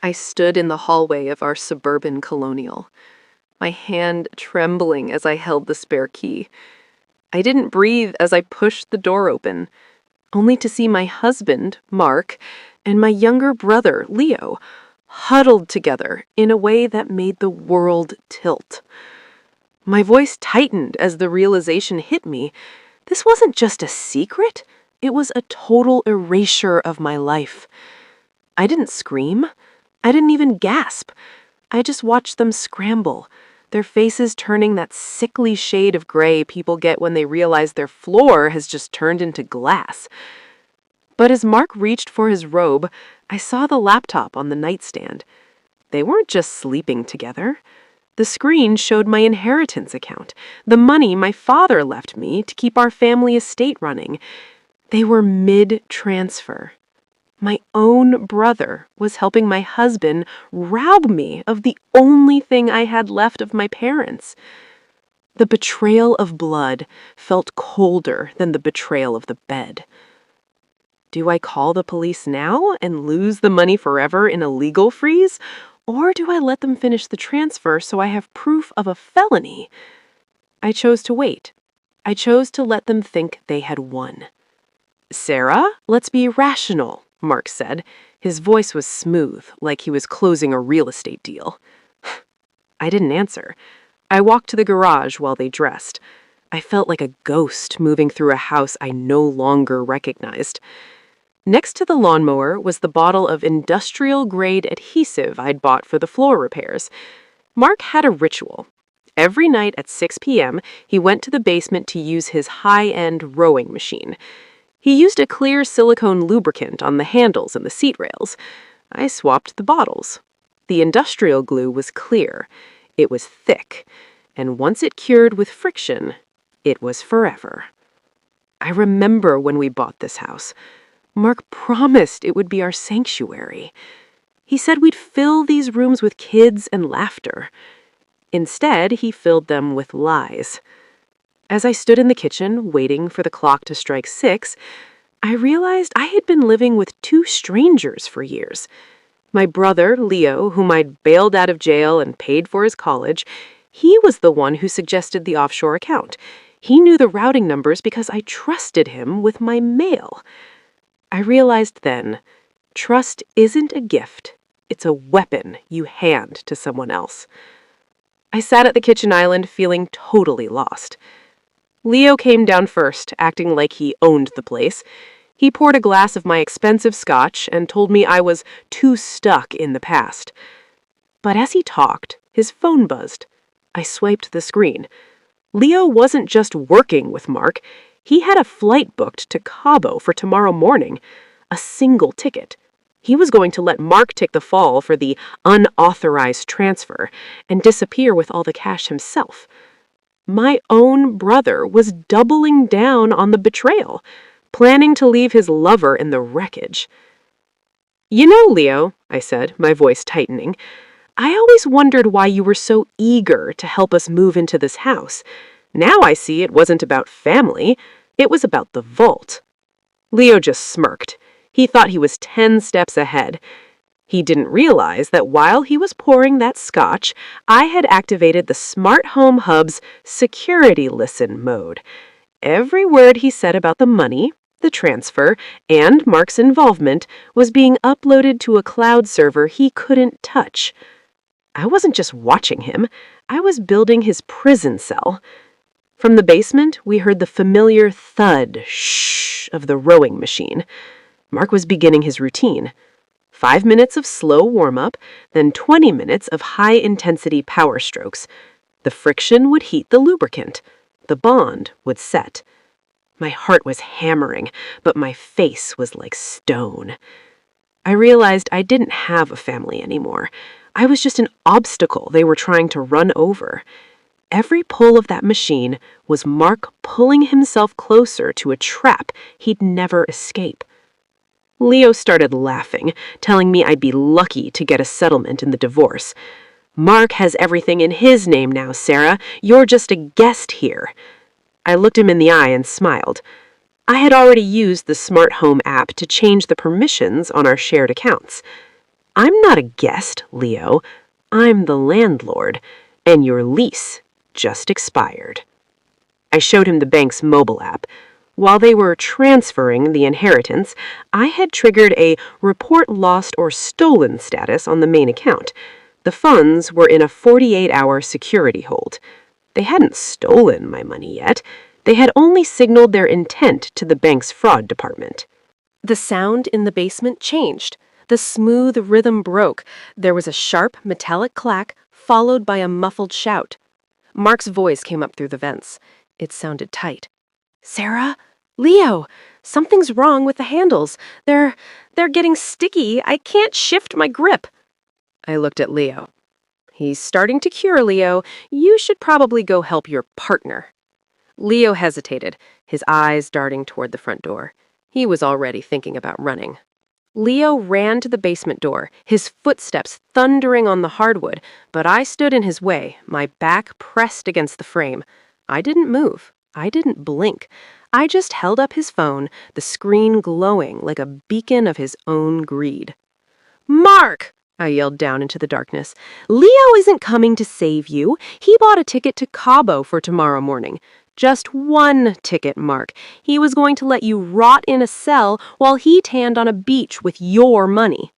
I stood in the hallway of our suburban colonial, my hand trembling as I held the spare key. I didn't breathe as I pushed the door open, only to see my husband, Mark, and my younger brother, Leo, huddled together in a way that made the world tilt. My voice tightened as the realization hit me. This wasn't just a secret, it was a total erasure of my life. I didn't scream. I didn't even gasp. I just watched them scramble, their faces turning that sickly shade of gray people get when they realize their floor has just turned into glass. But as Mark reached for his robe, I saw the laptop on the nightstand. They weren't just sleeping together. The screen showed my inheritance account, the money my father left me to keep our family estate running. They were mid-transfer. My own brother was helping my husband rob me of the only thing I had left of my parents. The betrayal of blood felt colder than the betrayal of the bed. Do I call the police now and lose the money forever in a legal freeze? Or do I let them finish the transfer so I have proof of a felony? I chose to wait. I chose to let them think they had won. "Sarah, let's be rational," Mark said. His voice was smooth, like he was closing a real estate deal. I didn't answer. I walked to the garage while they dressed. I felt like a ghost moving through a house I no longer recognized. Next to the lawnmower was the bottle of industrial-grade adhesive I'd bought for the floor repairs. Mark had a ritual. Every night at 6 p.m., he went to the basement to use his high-end rowing machine. He used a clear silicone lubricant on the handles and the seat rails. I swapped the bottles. The industrial glue was clear. It was thick. And once it cured with friction, it was forever. I remember when we bought this house. Mark promised it would be our sanctuary. He said we'd fill these rooms with kids and laughter. Instead, he filled them with lies. As I stood in the kitchen, waiting for the clock to strike 6, I realized I had been living with 2 strangers for years. My brother, Leo, whom I'd bailed out of jail and paid for his college, he was the one who suggested the offshore account. He knew the routing numbers because I trusted him with my mail. I realized then, trust isn't a gift. It's a weapon you hand to someone else. I sat at the kitchen island feeling totally lost. Leo came down first, acting like he owned the place. He poured a glass of my expensive scotch and told me I was too stuck in the past. But as he talked, his phone buzzed. I swiped the screen. Leo wasn't just working with Mark. He had a flight booked to Cabo for tomorrow morning. A single ticket. He was going to let Mark take the fall for the unauthorized transfer and disappear with all the cash himself. My own brother was doubling down on the betrayal, planning to leave his lover in the wreckage. "You know, Leo," I said, my voice tightening, "I always wondered why you were so eager to help us move into this house. Now I see it wasn't about family, it was about the vault." Leo just smirked. He thought he was 10 steps ahead. He didn't realize that while he was pouring that scotch, I had activated the Smart Home Hub's security listen mode. Every word he said about the money, the transfer, and Mark's involvement was being uploaded to a cloud server he couldn't touch. I wasn't just watching him, I was building his prison cell. From the basement, we heard the familiar thud, shh, of the rowing machine. Mark was beginning his routine. 5 minutes of slow warm-up, then 20 minutes of high-intensity power strokes. The friction would heat the lubricant. The bond would set. My heart was hammering, but my face was like stone. I realized I didn't have a family anymore. I was just an obstacle they were trying to run over. Every pull of that machine was Mark pulling himself closer to a trap he'd never escape. Leo started laughing, telling me I'd be lucky to get a settlement in the divorce. "Mark has everything in his name now, Sarah. You're just a guest here." I looked him in the eye and smiled. I had already used the Smart Home app to change the permissions on our shared accounts. I'm not a guest, Leo. I'm the landlord, and your lease just expired. I showed him the bank's mobile app. While they were transferring the inheritance, I had triggered a report lost or stolen status on the main account. The funds were in a 48-hour security hold. They hadn't stolen my money yet. They had only signaled their intent to the bank's fraud department. The sound in the basement changed. The smooth rhythm broke. There was a sharp, metallic clack, followed by a muffled shout. Mark's voice came up through the vents. It sounded tight. "Sarah? Leo? Something's wrong with the handles. They're getting sticky. I can't shift my grip." I looked at Leo. "He's starting to cure, Leo. You should probably go help your partner." Leo hesitated, his eyes darting toward the front door. He was already thinking about running. Leo ran to the basement door, his footsteps thundering on the hardwood, but I stood in his way, my back pressed against the frame. I didn't move. I didn't blink. I just held up his phone, the screen glowing like a beacon of his own greed. "Mark!" I yelled down into the darkness. "Leo isn't coming to save you. He bought a ticket to Cabo for tomorrow morning. Just one ticket, Mark. He was going to let you rot in a cell while he tanned on a beach with your money."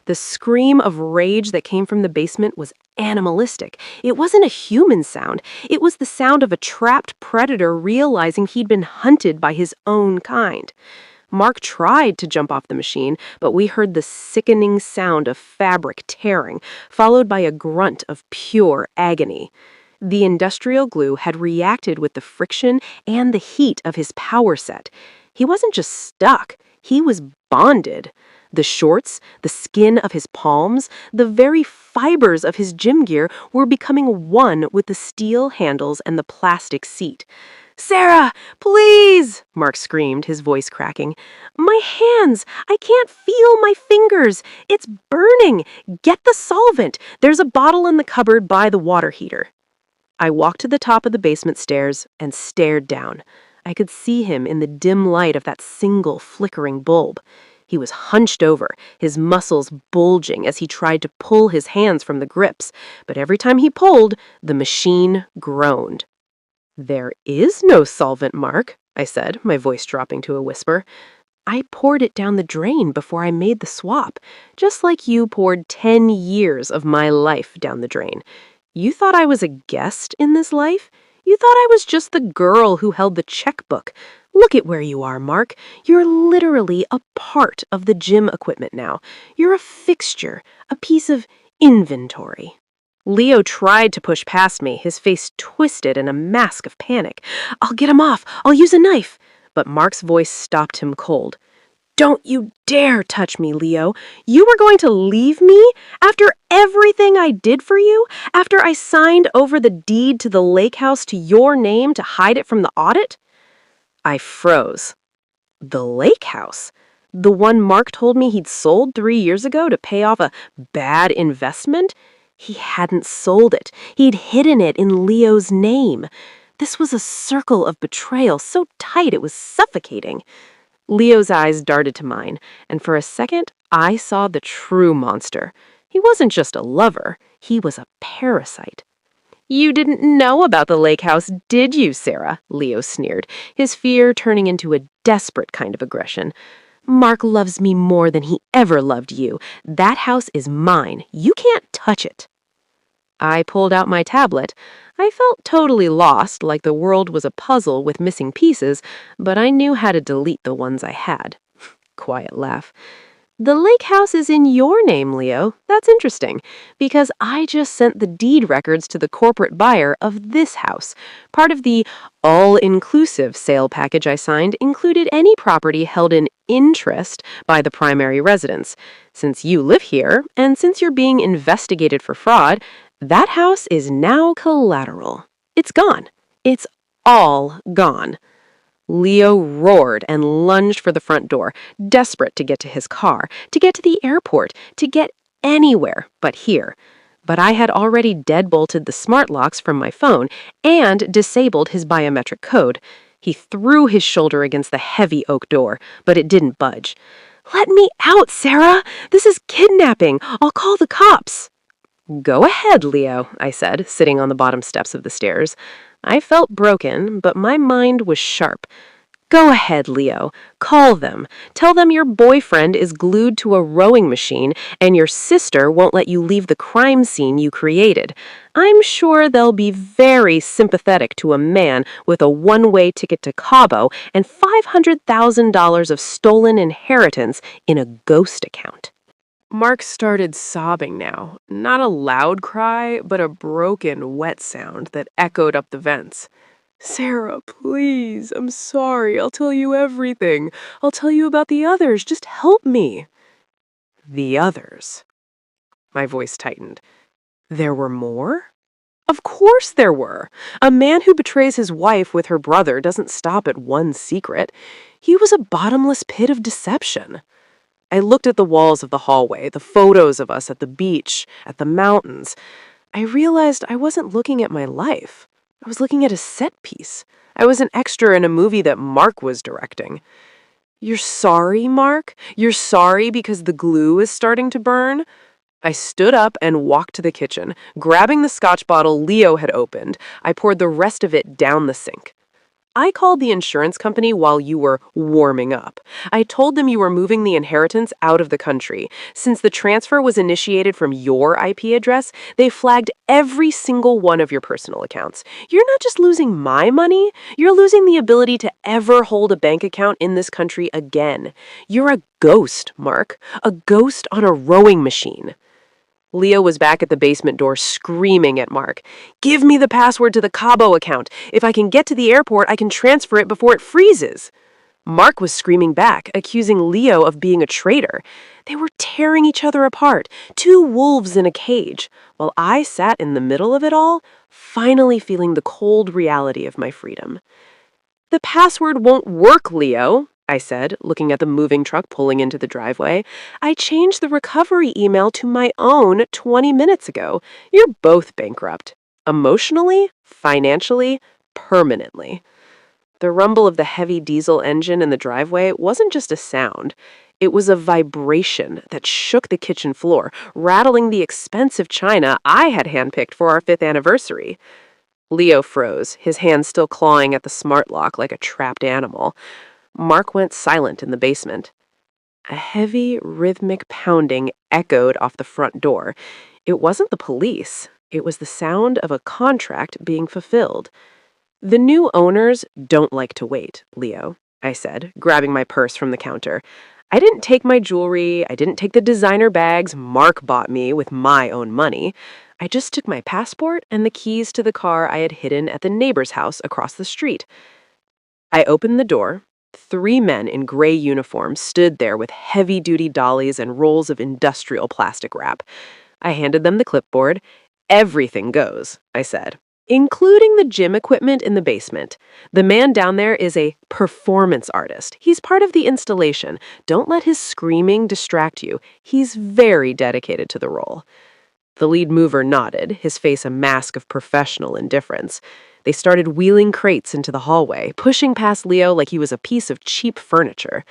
The scream of rage that came from the basement was animalistic. It wasn't a human sound. It was the sound of a trapped predator realizing he'd been hunted by his own kind. Mark tried to jump off the machine, but we heard the sickening sound of fabric tearing, followed by a grunt of pure agony. The industrial glue had reacted with the friction and the heat of his power set. He wasn't just stuck, he was bonded. The shorts, the skin of his palms, the very fibers of his gym gear were becoming one with the steel handles and the plastic seat. "Sarah, please!" Mark screamed, his voice cracking. "My hands! I can't feel my fingers! It's burning! Get the solvent! There's a bottle in the cupboard by the water heater." I walked to the top of the basement stairs and stared down. I could see him in the dim light of that single flickering bulb. He was hunched over, his muscles bulging as he tried to pull his hands from the grips, but every time he pulled, the machine groaned. "There is no solvent, Mark," I said, my voice dropping to a whisper. "I poured it down the drain before I made the swap, just like you poured 10 years of my life down the drain. You thought I was a guest in this life? You thought I was just the girl who held the checkbook. Look at where you are, Mark. You're literally a part of the gym equipment now. You're a fixture, a piece of inventory." Leo tried to push past me, his face twisted in a mask of panic. "I'll get him off. I'll use a knife." But Mark's voice stopped him cold. "Don't you dare touch me, Leo. You were going to leave me? After everything I did for you? After I signed over the deed to the lake house to your name to hide it from the audit?" I froze. The lake house? The one Mark told me he'd sold 3 years ago to pay off a bad investment? He hadn't sold it. He'd hidden it in Leo's name. This was a circle of betrayal so tight it was suffocating. Leo's eyes darted to mine, and for a second, I saw the true monster. He wasn't just a lover, he was a parasite. "You didn't know about the lake house, did you, Sarah?" Leo sneered, his fear turning into a desperate kind of aggression. "Mark loves me more than he ever loved you. That house is mine. You can't touch it." I pulled out my tablet. I felt totally lost, like the world was a puzzle with missing pieces, but I knew how to delete the ones I had. Quiet laugh. "The lake house is in your name, Leo. That's interesting, because I just sent the deed records to the corporate buyer of this house. Part of the all-inclusive sale package I signed included any property held in interest by the primary residence. Since you live here, and since you're being investigated for fraud, that house is now collateral. It's gone. It's all gone." Leo roared and lunged for the front door, desperate to get to his car, to get to the airport, to get anywhere but here. But I had already deadbolted the smart locks from my phone and disabled his biometric code. He threw his shoulder against the heavy oak door, but it didn't budge. "Let me out, Sarah! This is kidnapping! I'll call the cops!" "Go ahead, Leo," I said, sitting on the bottom steps of the stairs. I felt broken, but my mind was sharp. "Go ahead, Leo. Call them. Tell them your boyfriend is glued to a rowing machine and your sister won't let you leave the crime scene you created. I'm sure they'll be very sympathetic to a man with a one-way ticket to Cabo and $500,000 of stolen inheritance in a ghost account." Mark started sobbing now, not a loud cry, but a broken, wet sound that echoed up the vents. "Sarah, please, I'm sorry. I'll tell you everything. I'll tell you about the others. Just help me." The others. My voice tightened. There were more? Of course there were. A man who betrays his wife with her brother doesn't stop at one secret. He was a bottomless pit of deception. I looked at the walls of the hallway, the photos of us at the beach, at the mountains. I realized I wasn't looking at my life. I was looking at a set piece. I was an extra in a movie that Mark was directing. "You're sorry, Mark? You're sorry because the glue is starting to burn?" I stood up and walked to the kitchen. Grabbing the scotch bottle Leo had opened, I poured the rest of it down the sink. "I called the insurance company while you were warming up. I told them you were moving the inheritance out of the country. Since the transfer was initiated from your IP address, they flagged every single one of your personal accounts. You're not just losing my money, you're losing the ability to ever hold a bank account in this country again. You're a ghost, Mark. A ghost on a rowing machine." Leo was back at the basement door screaming at Mark. "Give me the password to the Cabo account. If I can get to the airport, I can transfer it before it freezes." Mark was screaming back, accusing Leo of being a traitor. They were tearing each other apart, two wolves in a cage, while I sat in the middle of it all, finally feeling the cold reality of my freedom. "The password won't work, Leo," I said, looking at the moving truck pulling into the driveway. "I changed the recovery email to my own 20 minutes ago. You're both bankrupt. Emotionally, financially, permanently." The rumble of the heavy diesel engine in the driveway wasn't just a sound. It was a vibration that shook the kitchen floor, rattling the expensive china I had handpicked for our 5th anniversary. Leo froze, his hand still clawing at the smart lock like a trapped animal. Mark went silent in the basement. A heavy, rhythmic pounding echoed off the front door. It wasn't the police. It was the sound of a contract being fulfilled. "The new owners don't like to wait, Leo," I said, grabbing my purse from the counter. "I didn't take my jewelry. I didn't take the designer bags Mark bought me with my own money. I just took my passport and the keys to the car I had hidden at the neighbor's house across the street." I opened the door. 3 men in gray uniforms stood there with heavy-duty dollies and rolls of industrial plastic wrap. I handed them the clipboard. "Everything goes," I said, "including the gym equipment in the basement. The man down there is a performance artist. He's part of the installation. Don't let his screaming distract you. He's very dedicated to the role." The lead mover nodded, his face a mask of professional indifference. They started wheeling crates into the hallway, pushing past Leo like he was a piece of cheap furniture.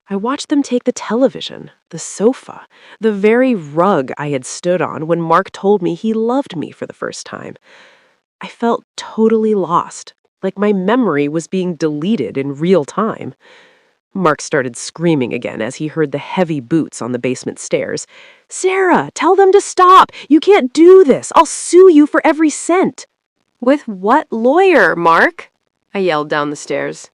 I watched them take the television, the sofa, the very rug I had stood on when Mark told me he loved me for the first time. I felt totally lost, like my memory was being deleted in real time. Mark started screaming again as he heard the heavy boots on the basement stairs. "Sarah, tell them to stop! You can't do this! I'll sue you for every cent!" "With what lawyer, Mark?" I yelled down the stairs.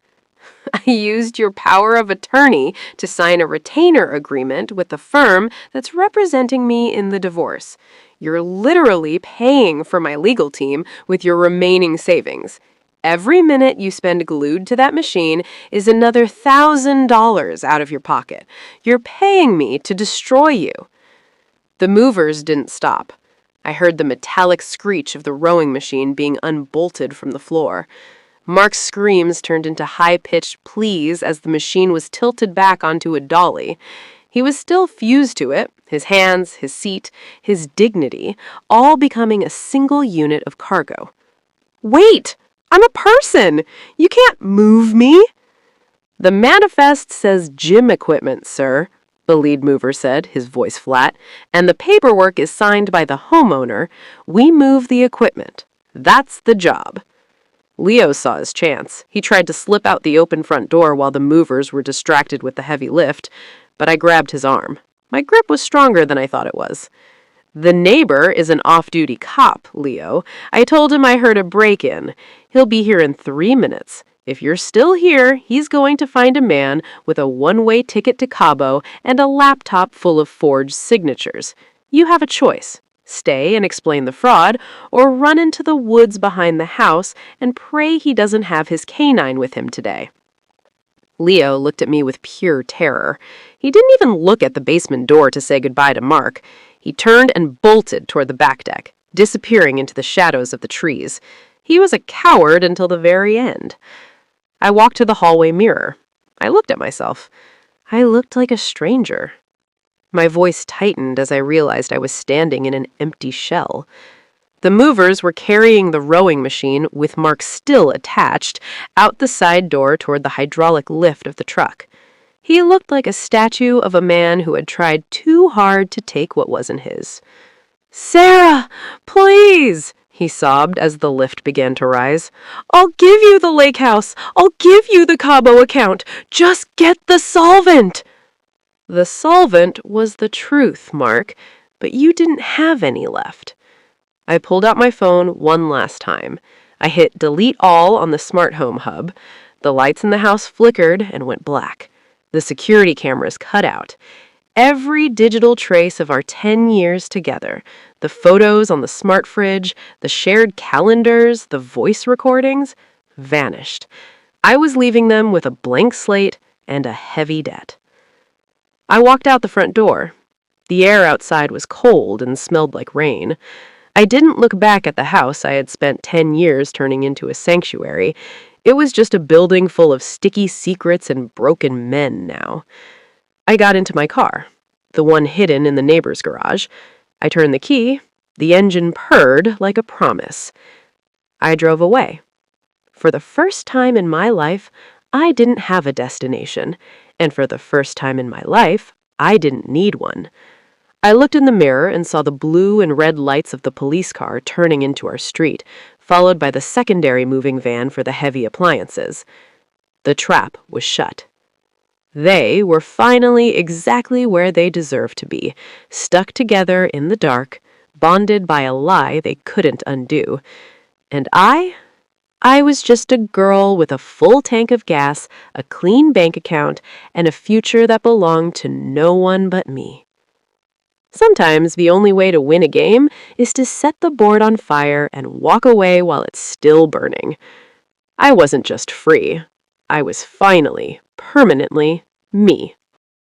"I used your power of attorney to sign a retainer agreement with the firm that's representing me in the divorce. You're literally paying for my legal team with your remaining savings. Every minute you spend glued to that machine is another $1,000 out of your pocket. You're paying me to destroy you." The movers didn't stop. I heard the metallic screech of the rowing machine being unbolted from the floor. Mark's screams turned into high-pitched pleas as the machine was tilted back onto a dolly. He was still fused to it, his hands, his seat, his dignity, all becoming a single unit of cargo. "Wait! I'm a person! You can't move me!" "The manifest says gym equipment, sir," the lead mover said, his voice flat, "and the paperwork is signed by the homeowner. We move the equipment. That's the job." Leo saw his chance. He tried to slip out the open front door while the movers were distracted with the heavy lift, but I grabbed his arm. My grip was stronger than I thought it was. "The neighbor is an off-duty cop, Leo. I told him I heard a break-in. He'll be here in 3 minutes. If you're still here, he's going to find a man with a one-way ticket to Cabo and a laptop full of forged signatures. You have a choice. Stay and explain the fraud, or run into the woods behind the house and pray he doesn't have his canine with him today." Leo looked at me with pure terror. He didn't even look at the basement door to say goodbye to Mark. He turned and bolted toward the back deck, disappearing into the shadows of the trees. He was a coward until the very end. I walked to the hallway mirror. I looked at myself. I looked like a stranger. My voice tightened as I realized I was standing in an empty shell. The movers were carrying the rowing machine, with Mark still attached, out the side door toward the hydraulic lift of the truck. He looked like a statue of a man who had tried too hard to take what wasn't his. "Sarah, please!" he sobbed as the lift began to rise. "I'll give you the lake house. I'll give you the Cabo account. Just get the solvent." "The solvent was the truth, Mark, but you didn't have any left." I pulled out my phone one last time. I hit delete all on the smart home hub. The lights in the house flickered and went black. The security cameras cut out. Every digital trace of our 10 years together, the photos on the smart fridge, the shared calendars, the voice recordings, vanished. I was leaving them with a blank slate and a heavy debt. I walked out the front door. The air outside was cold and smelled like rain. I didn't look back at the house I had spent 10 years turning into a sanctuary. It was just a building full of sticky secrets and broken men now. I got into my car, the one hidden in the neighbor's garage. I turned the key. The engine purred like a promise. I drove away. For the first time in my life, I didn't have a destination. And for the first time in my life, I didn't need one. I looked in the mirror and saw the blue and red lights of the police car turning into our street, followed by the secondary moving van for the heavy appliances. The trap was shut. They were finally exactly where they deserved to be, stuck together in the dark, bonded by a lie they couldn't undo. And I was just a girl with a full tank of gas, a clean bank account, and a future that belonged to no one but me. Sometimes the only way to win a game is to set the board on fire and walk away while it's still burning. I wasn't just free. I was finally, permanently me.